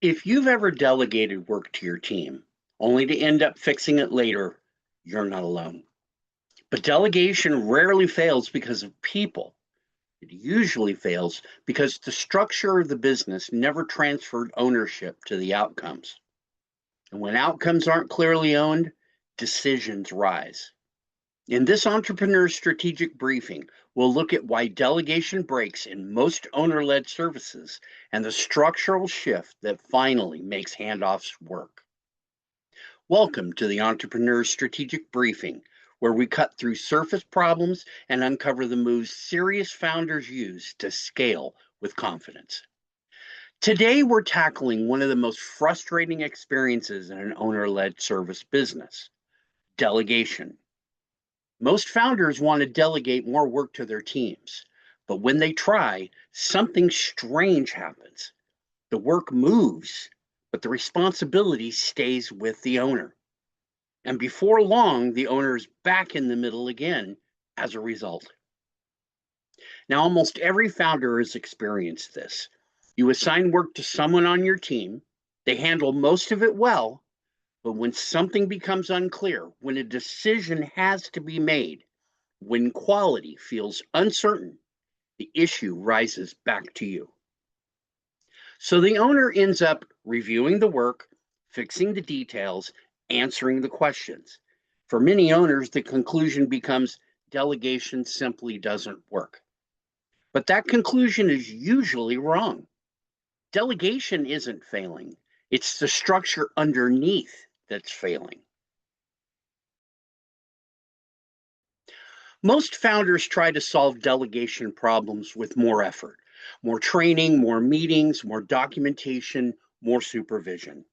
If you've ever delegated work to your team, only to end up fixing it later, you're not alone. But delegation rarely fails because of people. It usually fails because the structure of the business never transferred ownership to the outcomes. And when outcomes aren't clearly owned, decisions rise. In this entrepreneur strategic briefing, we'll look at why delegation breaks in most owner-led services and the structural shift that finally makes handoffs work. Welcome to the Entrepreneur Strategic Briefing, where we cut through surface problems and uncover the moves serious founders use to scale with confidence. Today, we're tackling one of the most frustrating experiences in an owner-led service business: delegation. Most founders want to delegate more work to their teams, but when they try, something strange happens. The work moves, but the responsibility stays with the owner. And before long, the owner is back in the middle again as a result. Now, almost every founder has experienced this. You assign work to someone on your team, they handle most of it well, but when something becomes unclear, when a decision has to be made, when quality feels uncertain, the issue rises back to you. So the owner ends up reviewing the work, fixing the details, answering the questions. For many owners, the conclusion becomes delegation simply doesn't work. But that conclusion is usually wrong. Delegation isn't failing. It's the structure underneath that's failing. Most founders try to solve delegation problems with more effort, more training, more meetings, more documentation, more supervision.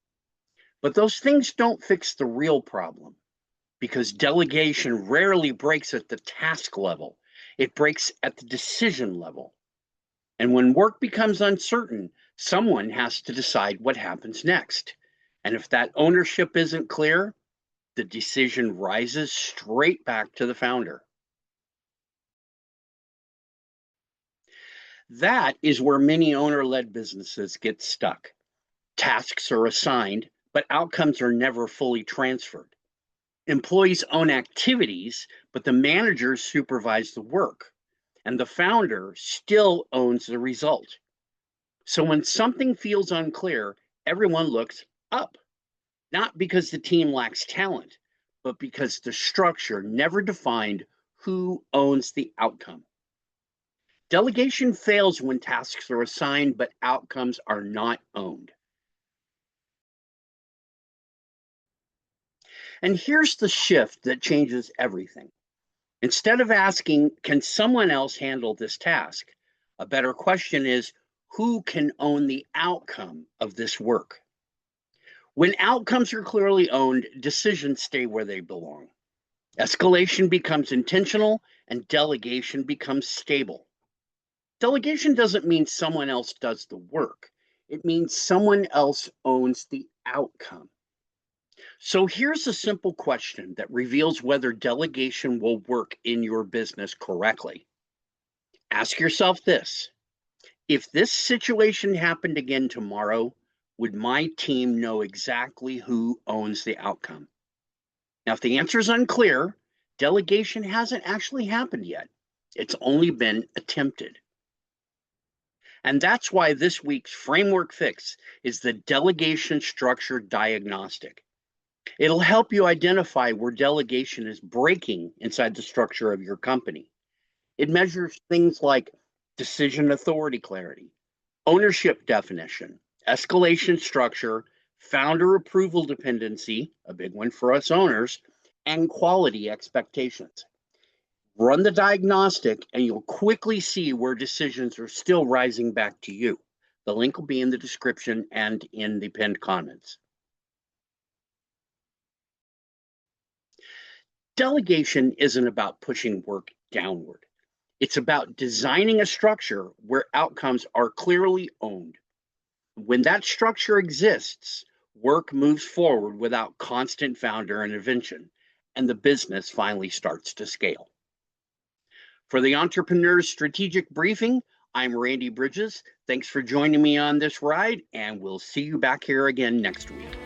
But those things don't fix the real problem, because delegation rarely breaks at the task level. It breaks at the decision level. And when work becomes uncertain, someone has to decide what happens next. And if that ownership isn't clear, the decision rises straight back to the founder. That is where many owner-led businesses get stuck. Tasks are assigned, but outcomes are never fully transferred. Employees own activities, but the managers supervise the work, and the founder still owns the result. So when something feels unclear, everyone looks up, not because the team lacks talent, but because the structure never defined who owns the outcome. Delegation fails when tasks are assigned, but outcomes are not owned. And here's the shift that changes everything. Instead of asking, can someone else handle this task? A better question is, who can own the outcome of this work? When outcomes are clearly owned, decisions stay where they belong. Escalation becomes intentional and delegation becomes stable. Delegation doesn't mean someone else does the work. It means someone else owns the outcome. So here's a simple question that reveals whether delegation will work in your business correctly. Ask yourself this: if this situation happened again tomorrow, would my team know exactly who owns the outcome? Now, if the answer is unclear, delegation hasn't actually happened yet. It's only been attempted. And that's why this week's framework fix is the delegation structure diagnostic. It'll help you identify where delegation is breaking inside the structure of your company. It measures things like decision authority clarity, ownership definition, escalation structure, founder approval dependency, a big one for us owners, and quality expectations. Run the diagnostic and you'll quickly see where decisions are still rising back to you. The link will be in the description and in the pinned comments. Delegation isn't about pushing work downward. It's about designing a structure where outcomes are clearly owned. When that structure exists, work moves forward without constant founder intervention, and the business finally starts to scale. For the Entrepreneur's Strategic Briefing, I'm Randy Bridges. Thanks for joining me on this ride, and we'll see you back here again next week.